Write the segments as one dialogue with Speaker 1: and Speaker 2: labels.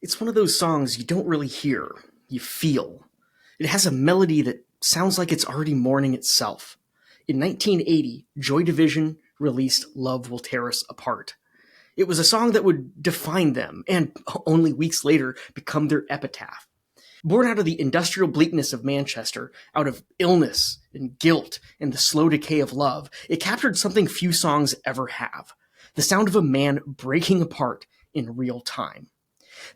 Speaker 1: It's one of those songs you don't really hear, you feel. It has a melody that sounds like it's already morning itself. In 1980, Joy Division released Love Will Tear Us Apart. It was a song that would define them, and only weeks later become their epitaph. Born out of the industrial bleakness of Manchester, out of illness and guilt and the slow decay of love, it captured something few songs ever have: the sound of a man breaking apart in real time.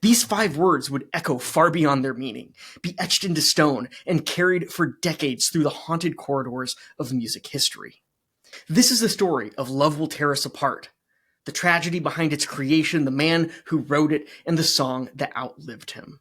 Speaker 1: These 5 words would echo far beyond their meaning, be etched into stone, and carried for decades through the haunted corridors of music history. This is the story of Love Will Tear Us Apart, the tragedy behind its creation, the man who wrote it, and the song that outlived him.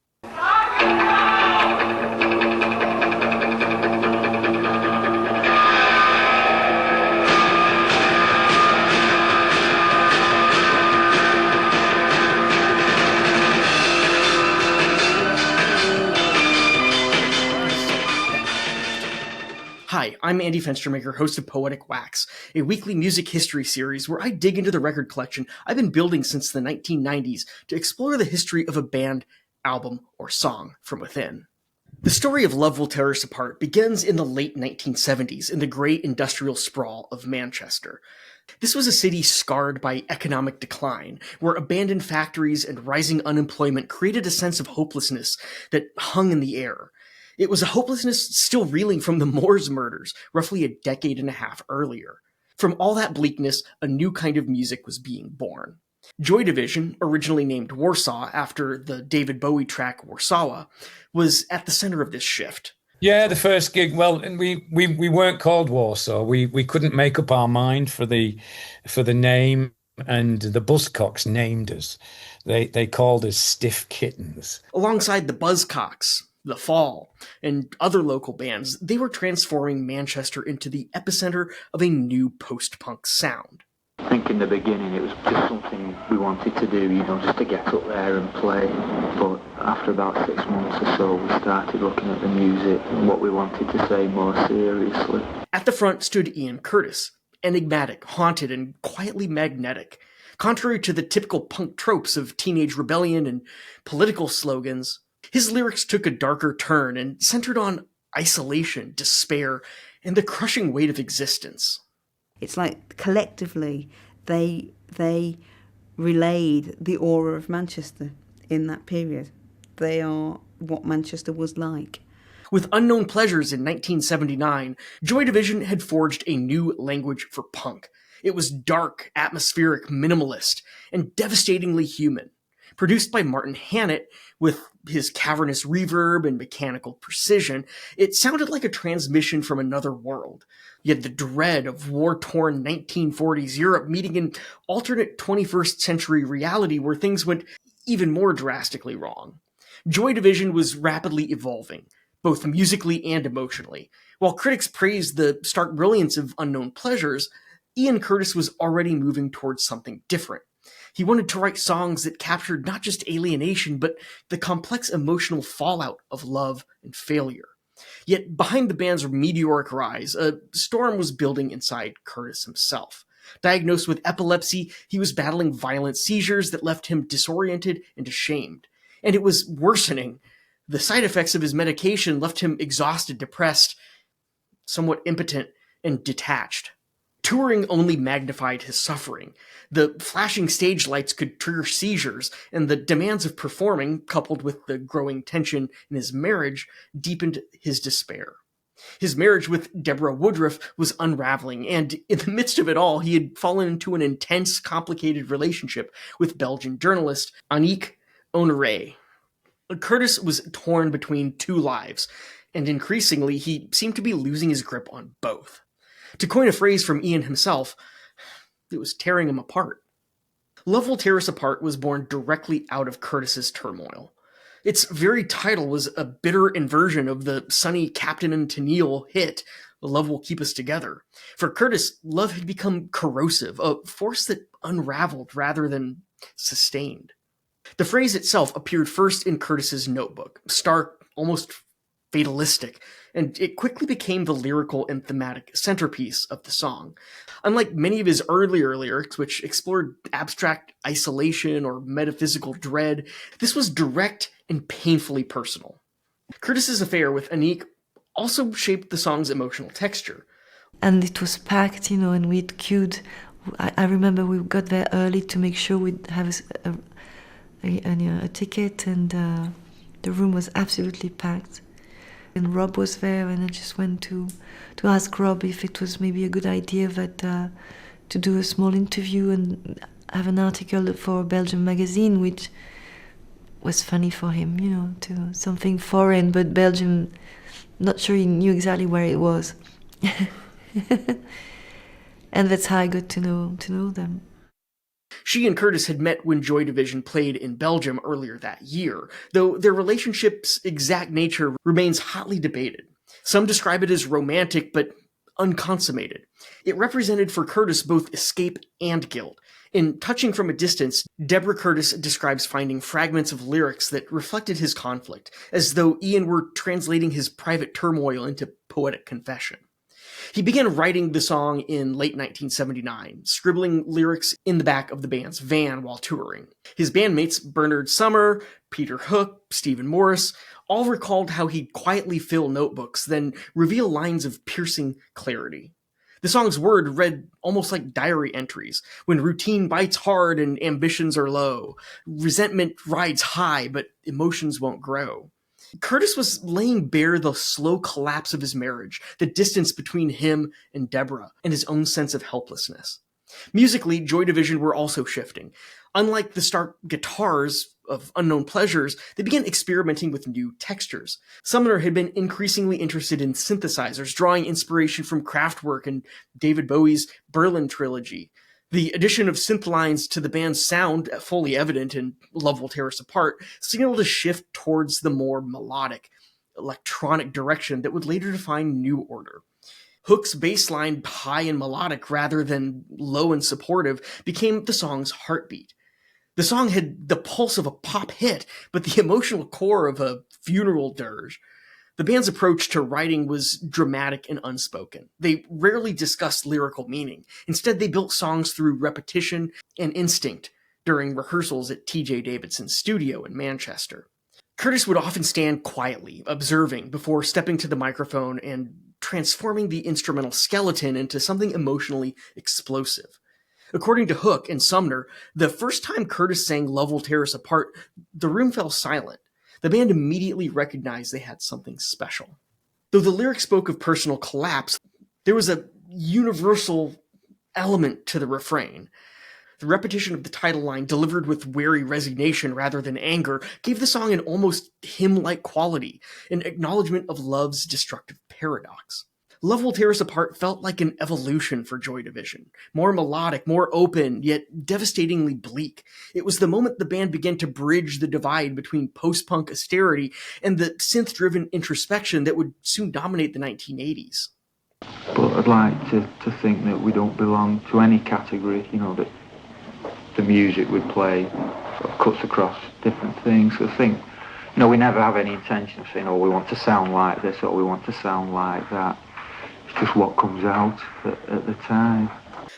Speaker 1: Hi, I'm Andy Fenstermaker, host of Poetic Wax, a weekly music history series where I dig into the record collection I've been building since the 1990s to explore the history of a band, album, or song from within. The story of Love Will Tear Us Apart begins in the late 1970s in the great industrial sprawl of Manchester. This was a city scarred by economic decline, where abandoned factories and rising unemployment created a sense of hopelessness that hung in the air. It was a hopelessness still reeling from the Moors murders, roughly a decade and a half earlier. From all that bleakness, a new kind of music was being born. Joy Division, originally named Warsaw after the David Bowie track Warsaw, was at the center of this shift.
Speaker 2: Yeah, the first gig. Well, and we weren't called Warsaw. We couldn't make up our mind for the name, and the Buzzcocks named us. They called us Stiff Kittens.
Speaker 1: Alongside the Buzzcocks, The Fall, and other local bands, they were transforming Manchester into the epicenter of a new post-punk sound.
Speaker 3: I think in the beginning it was just something we wanted to do, just to get up there and play. But after about 6 months or so, we started looking at the music and what we wanted to say more seriously.
Speaker 1: At the front stood Ian Curtis, enigmatic, haunted, and quietly magnetic. Contrary to the typical punk tropes of teenage rebellion and political slogans, his lyrics took a darker turn and centered on isolation, despair, and the crushing weight of existence.
Speaker 4: It's like collectively they relayed the aura of Manchester in that period. They are what Manchester was like.
Speaker 1: With Unknown Pleasures in 1979, Joy Division had forged a new language for punk. It was dark, atmospheric, minimalist, and devastatingly human. Produced by Martin Hannett, with his cavernous reverb and mechanical precision, it sounded like a transmission from another world. You had the dread of war-torn 1940s Europe meeting an alternate 21st century reality where things went even more drastically wrong. Joy Division was rapidly evolving, both musically and emotionally. While critics praised the stark brilliance of Unknown Pleasures, Ian Curtis was already moving towards something different. He wanted to write songs that captured not just alienation, but the complex emotional fallout of love and failure. Yet behind the band's meteoric rise, a storm was building inside Curtis himself. Diagnosed with epilepsy, he was battling violent seizures that left him disoriented and ashamed. And it was worsening. The side effects of his medication left him exhausted, depressed, somewhat impotent, and detached. Touring only magnified his suffering. The flashing stage lights could trigger seizures, and the demands of performing, coupled with the growing tension in his marriage, deepened his despair. His marriage with Deborah Woodruff was unraveling, and in the midst of it all, he had fallen into an intense, complicated relationship with Belgian journalist Annik Honoré. Curtis was torn between 2 lives, and increasingly he seemed to be losing his grip on both. To coin a phrase from Ian himself, it was tearing him apart. Love Will Tear Us Apart was born directly out of Curtis's turmoil. Its very title was a bitter inversion of the sunny Captain and Tennille hit, Love Will Keep Us Together. For Curtis, love had become corrosive, a force that unraveled rather than sustained. The phrase itself appeared first in Curtis's notebook, stark, almost fatalistic, and it quickly became the lyrical and thematic centerpiece of the song. Unlike many of his earlier lyrics, which explored abstract isolation or metaphysical dread, this was direct and painfully personal. Curtis's affair with Annik also shaped the song's emotional texture.
Speaker 5: And it was packed, and we'd queued. I remember we got there early to make sure we'd have a ticket, and the room was absolutely packed. And Rob was there, and I just went to ask Rob if it was maybe a good idea to do a small interview and have an article for a Belgian magazine, which was funny for him, to something foreign, but Belgium, not sure he knew exactly where it was. And that's how I got to know them.
Speaker 1: She and Curtis had met when Joy Division played in Belgium earlier that year, though their relationship's exact nature remains hotly debated. Some describe it as romantic, but unconsummated. It represented for Curtis both escape and guilt. In Touching from a Distance, Deborah Curtis describes finding fragments of lyrics that reflected his conflict, as though Ian were translating his private turmoil into poetic confession. He began writing the song in late 1979, scribbling lyrics in the back of the band's van while touring. His bandmates Bernard Summer, Peter Hook, Stephen Morris all recalled how he'd quietly fill notebooks, then reveal lines of piercing clarity. The song's word read almost like diary entries: when routine bites hard and ambitions are low, resentment rides high, but emotions won't grow. Curtis was laying bare the slow collapse of his marriage, the distance between him and Deborah, and his own sense of helplessness. Musically, Joy Division were also shifting. Unlike the stark guitars of Unknown Pleasures, they began experimenting with new textures. Sumner had been increasingly interested in synthesizers, drawing inspiration from Kraftwerk and David Bowie's Berlin trilogy. The addition of synth lines to the band's sound, fully evident in Love Will Tear Us Apart, signaled a shift towards the more melodic, electronic direction that would later define New Order. Hook's bass line, high and melodic rather than low and supportive, became the song's heartbeat. The song had the pulse of a pop hit, but the emotional core of a funeral dirge. The band's approach to writing was dramatic and unspoken. They rarely discussed lyrical meaning. Instead, they built songs through repetition and instinct during rehearsals at T.J. Davidson's studio in Manchester. Curtis would often stand quietly, observing, before stepping to the microphone and transforming the instrumental skeleton into something emotionally explosive. According to Hook and Sumner, the first time Curtis sang Love Will Tear Us Apart, the room fell silent. The band immediately recognized they had something special. Though the lyrics spoke of personal collapse, there was a universal element to the refrain. The repetition of the title line, delivered with wary resignation rather than anger, gave the song an almost hymn-like quality, an acknowledgement of love's destructive paradox. Love Will Tear Us Apart felt like an evolution for Joy Division. More melodic, more open, yet devastatingly bleak. It was the moment the band began to bridge the divide between post-punk austerity and the synth-driven introspection that would soon dominate the 1980s.
Speaker 3: But I'd like to think that we don't belong to any category, that the music we play sort of cuts across different things. I think, we never have any intention of saying, we want to sound like this or we want to sound like that. It's just what comes out at the time.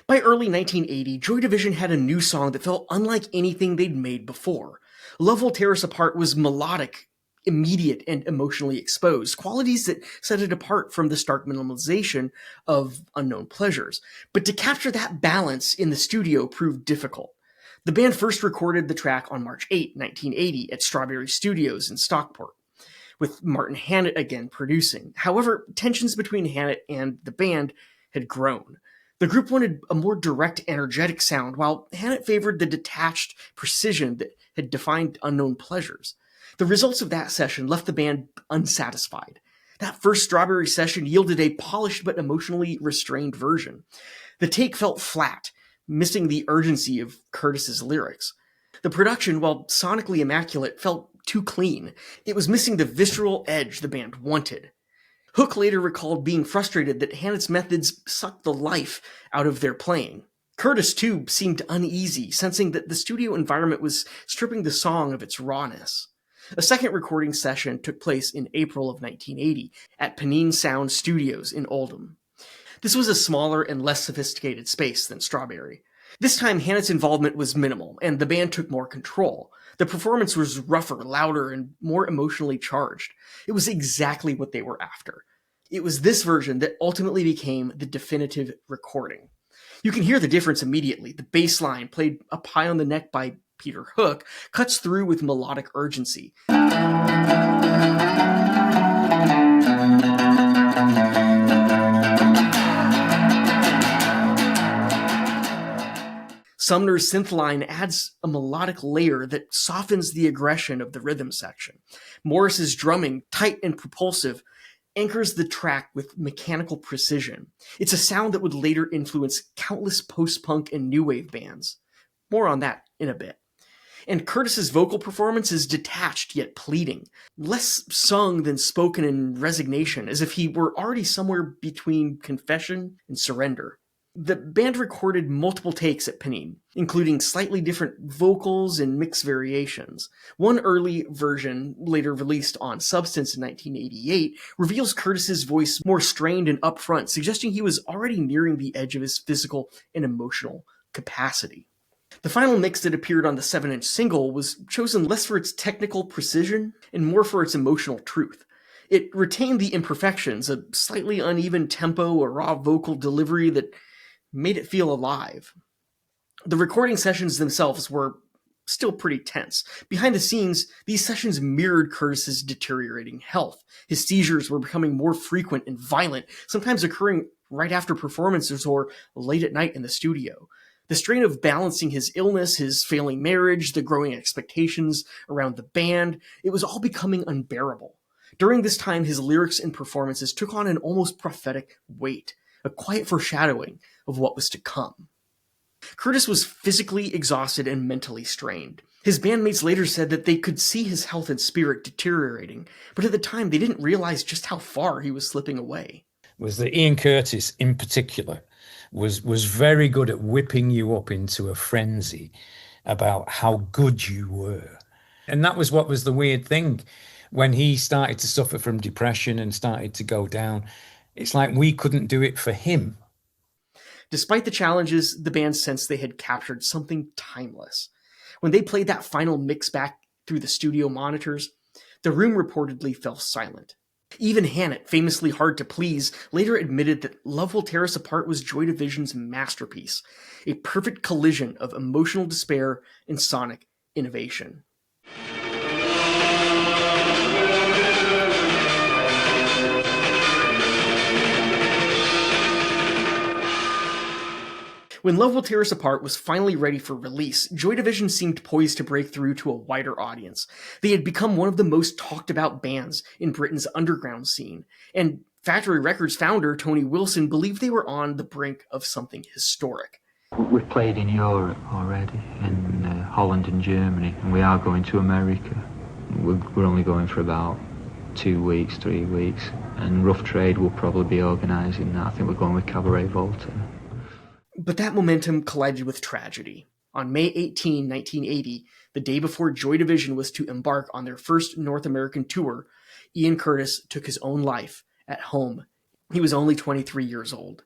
Speaker 1: By early 1980, Joy Division had a new song that felt unlike anything they'd made before. Love Will Tear Us Apart was melodic, immediate, and emotionally exposed, qualities that set it apart from the stark minimalization of Unknown Pleasures. But to capture that balance in the studio proved difficult. The band first recorded the track on March 8, 1980 at Strawberry Studios in Stockport, with Martin Hannett again producing. However, tensions between Hannett and the band had grown. The group wanted a more direct, energetic sound, while Hannett favored the detached precision that had defined Unknown Pleasures. The results of that session left the band unsatisfied. That first Strawberry session yielded a polished but emotionally restrained version. The take felt flat, missing the urgency of Curtis's lyrics. The production, while sonically immaculate, felt too clean. It was missing the visceral edge the band wanted. Hook later recalled being frustrated that Hannett's methods sucked the life out of their playing. Curtis, too, seemed uneasy, sensing that the studio environment was stripping the song of its rawness. A second recording session took place in April of 1980 at Panine Sound Studios in Oldham. This was a smaller and less sophisticated space than Strawberry. This time, Hannett's involvement was minimal, and the band took more control. The performance was rougher, louder, and more emotionally charged. It was exactly what they were after. It was this version that ultimately became the definitive recording. You can hear the difference immediately. The bass line, played up high on the neck by Peter Hook, cuts through with melodic urgency. Sumner's synth line adds a melodic layer that softens the aggression of the rhythm section. Morris's drumming, tight and propulsive, anchors the track with mechanical precision. It's a sound that would later influence countless post-punk and new wave bands. More on that in a bit. And Curtis's vocal performance is detached yet pleading, less sung than spoken in resignation, as if he were already somewhere between confession and surrender. The band recorded multiple takes at Panine, including slightly different vocals and mix variations. One early version, later released on Substance in 1988, reveals Curtis's voice more strained and upfront, suggesting he was already nearing the edge of his physical and emotional capacity. The final mix that appeared on the 7-inch single was chosen less for its technical precision and more for its emotional truth. It retained the imperfections, a slightly uneven tempo, a raw vocal delivery that made it feel alive. The recording sessions themselves were still pretty tense. Behind the scenes, these sessions mirrored Curtis's deteriorating health. His seizures were becoming more frequent and violent, sometimes occurring right after performances or late at night in the studio. The strain of balancing his illness, his failing marriage, the growing expectations around the band, it was all becoming unbearable. During this time, his lyrics and performances took on an almost prophetic weight, a quiet foreshadowing of what was to come. Curtis was physically exhausted and mentally strained. His bandmates later said that they could see his health and spirit deteriorating, but at the time they didn't realize just how far he was slipping away.
Speaker 2: Was that Ian Curtis in particular was very good at whipping you up into a frenzy about how good you were. And that was what was the weird thing. When he started to suffer from depression and started to go down, it's like we couldn't do it for him.
Speaker 1: Despite the challenges, the band sensed they had captured something timeless. When they played that final mix back through the studio monitors, the room reportedly fell silent. Even Hannett, famously hard to please, later admitted that Love Will Tear Us Apart was Joy Division's masterpiece, a perfect collision of emotional despair and sonic innovation. When Love Will Tear Us Apart was finally ready for release, Joy Division seemed poised to break through to a wider audience. They had become one of the most talked about bands in Britain's underground scene, and Factory Records founder Tony Wilson believed they were on the brink of something historic.
Speaker 3: We've played in Europe already, in Holland and Germany, and we are going to America. We're only going for about 2 weeks, 3 weeks, and Rough Trade will probably be organising that. I think we're going with Cabaret Voltaire.
Speaker 1: But that momentum collided with tragedy. On May 18, 1980, the day before Joy Division was to embark on their first North American tour, Ian Curtis took his own life at home. He was only 23 years old.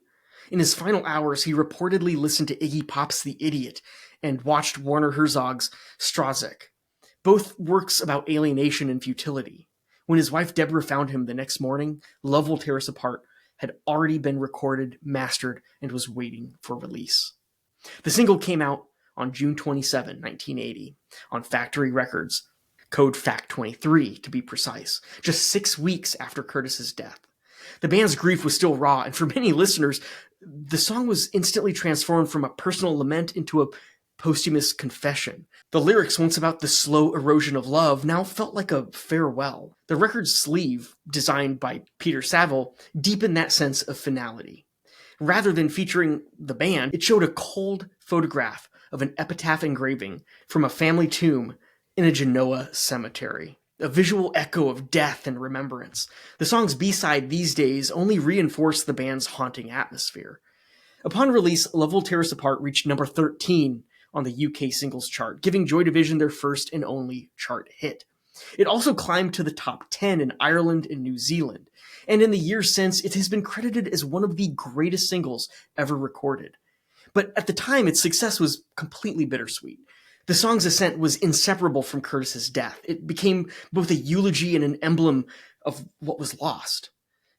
Speaker 1: In his final hours, he reportedly listened to Iggy Pop's The Idiot and watched Werner Herzog's Strazek, both works about alienation and futility. When his wife Deborah found him the next morning, Love Will Tear Us Apart had already been recorded, mastered, and was waiting for release. The single came out on June 27, 1980, on Factory Records, code Fact 23 to be precise, just 6 weeks after Curtis's death. The band's grief was still raw, and for many listeners, the song was instantly transformed from a personal lament into a posthumous confession. The lyrics, once about the slow erosion of love, now felt like a farewell. The record's sleeve, designed by Peter Saville, deepened that sense of finality. Rather than featuring the band, it showed a cold photograph of an epitaph engraving from a family tomb in a Genoa cemetery, a visual echo of death and remembrance. The song's B-side these days only reinforced the band's haunting atmosphere. Upon release, Love Will Tear Us Apart reached number 13 on the UK singles chart, giving Joy Division their first and only chart hit. It also climbed to the top 10 in Ireland and New Zealand, and in the years since, it has been credited as one of the greatest singles ever recorded. But at the time, its success was completely bittersweet. The song's ascent was inseparable from Curtis's death. It became both a eulogy and an emblem of what was lost.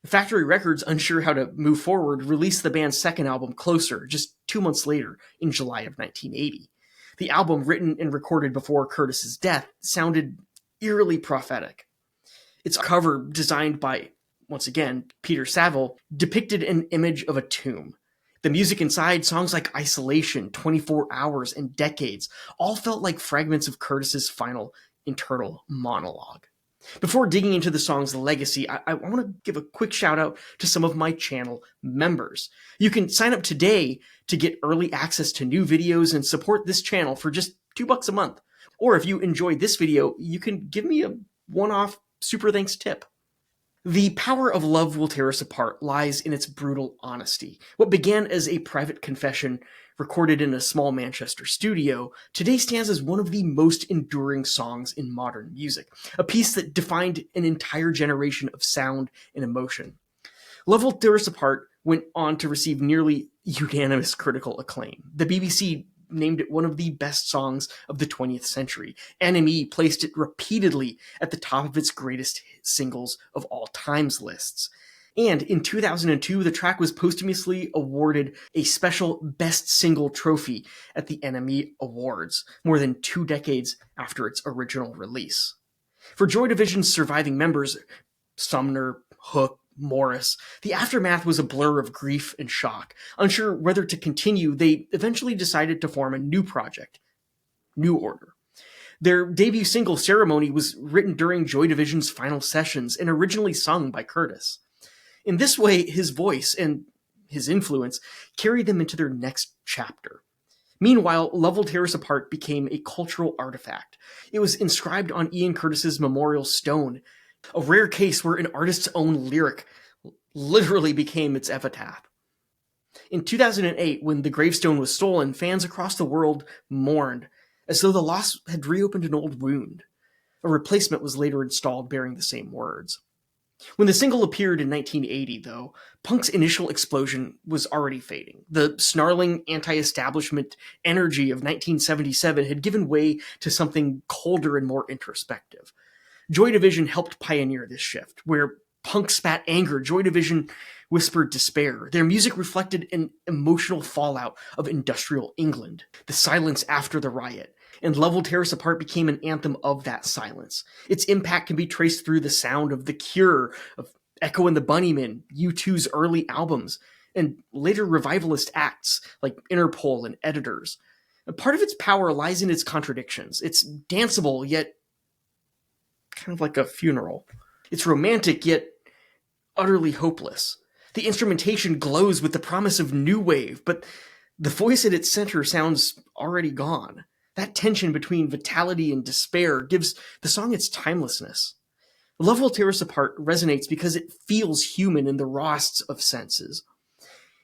Speaker 1: Factory Records, unsure how to move forward, released the band's second album, Closer, just 2 months later, in July of 1980. The album, written and recorded before Curtis's death, sounded eerily prophetic. Its cover, designed by, once again, Peter Saville, depicted an image of a tomb. The music inside, songs like Isolation, 24 Hours, and Decades, all felt like fragments of Curtis's final internal monologue. Before digging into the song's legacy, I want to give a quick shout out to some of my channel members. You can sign up today to get early access to new videos and support this channel for just $2 a month. Or if you enjoyed this video, you can give me a one-off super thanks tip. The power of Love Will Tear Us Apart lies in its brutal honesty. What began as a private confession recorded in a small Manchester studio today stands as one of the most enduring songs in modern music, a piece that defined an entire generation of sound and emotion. Love Will Tear Us Apart went on to receive nearly unanimous critical acclaim. The BBC named it one of the best songs of the 20th century. NME placed it repeatedly at the top of its greatest singles of all times lists. And in 2002, the track was posthumously awarded a special Best Single trophy at the NME Awards, more than 2 decades after its original release. For Joy Division's surviving members, Sumner, Hook, Morris, the aftermath was a blur of grief and shock. Unsure whether to continue, they eventually decided to form a new project, New Order. Their debut single, Ceremony, was written during Joy Division's final sessions and originally sung by Curtis. In this way, his voice and his influence carried them into their next chapter. Meanwhile, Love Will Tear Us Apart became a cultural artifact. It was inscribed on Ian Curtis's memorial stone, a rare case where an artist's own lyric literally became its epitaph. In 2008, when the gravestone was stolen, fans across the world mourned, as though the loss had reopened an old wound. A replacement was later installed bearing the same words. When the single appeared in 1980, though, punk's initial explosion was already fading. The snarling anti-establishment energy of 1977 had given way to something colder and more introspective. Joy Division helped pioneer this shift. Where punk spat anger, Joy Division whispered despair. Their music reflected an emotional fallout of industrial England, the silence after the riot, and Love Will Tear Us Apart became an anthem of that silence. Its impact can be traced through the sound of The Cure, of Echo and the Bunnymen, U2's early albums, and later revivalist acts like Interpol and Editors. A part of its power lies in its contradictions. It's danceable, yet kind of like a funeral. It's romantic, yet utterly hopeless. The instrumentation glows with the promise of new wave, but the voice at its center sounds already gone. That tension between vitality and despair gives the song its timelessness. Love Will Tear Us Apart resonates because it feels human in the rawest of senses.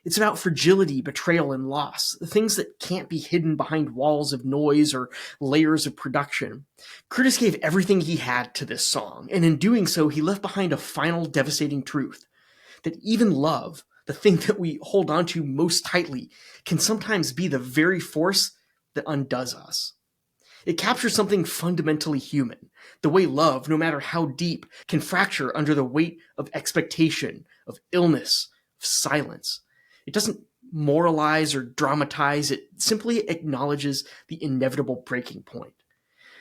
Speaker 1: It's about fragility, betrayal, and loss, the things that can't be hidden behind walls of noise or layers of production. Curtis gave everything he had to this song, and in doing so, he left behind a final devastating truth, that even love, the thing that we hold on to most tightly, can sometimes be the very force that undoes us. It captures something fundamentally human, the way love, no matter how deep, can fracture under the weight of expectation, of illness, of silence. It doesn't moralize or dramatize, it simply acknowledges the inevitable breaking point.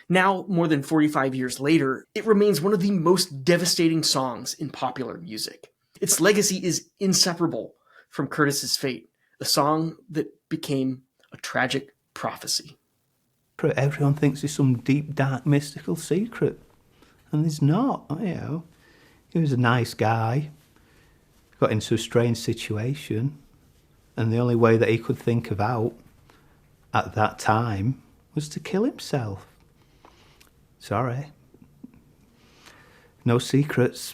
Speaker 1: Now, more than 45 years later, it remains one of the most devastating songs in popular music. Its legacy is inseparable from Curtis's fate, a song that became a tragic prophecy.
Speaker 6: Everyone thinks there's some deep, dark, mystical secret, and there's not, He was a nice guy, got into a strange situation, and the only way that he could think of out at that time was to kill himself. Sorry. No secrets.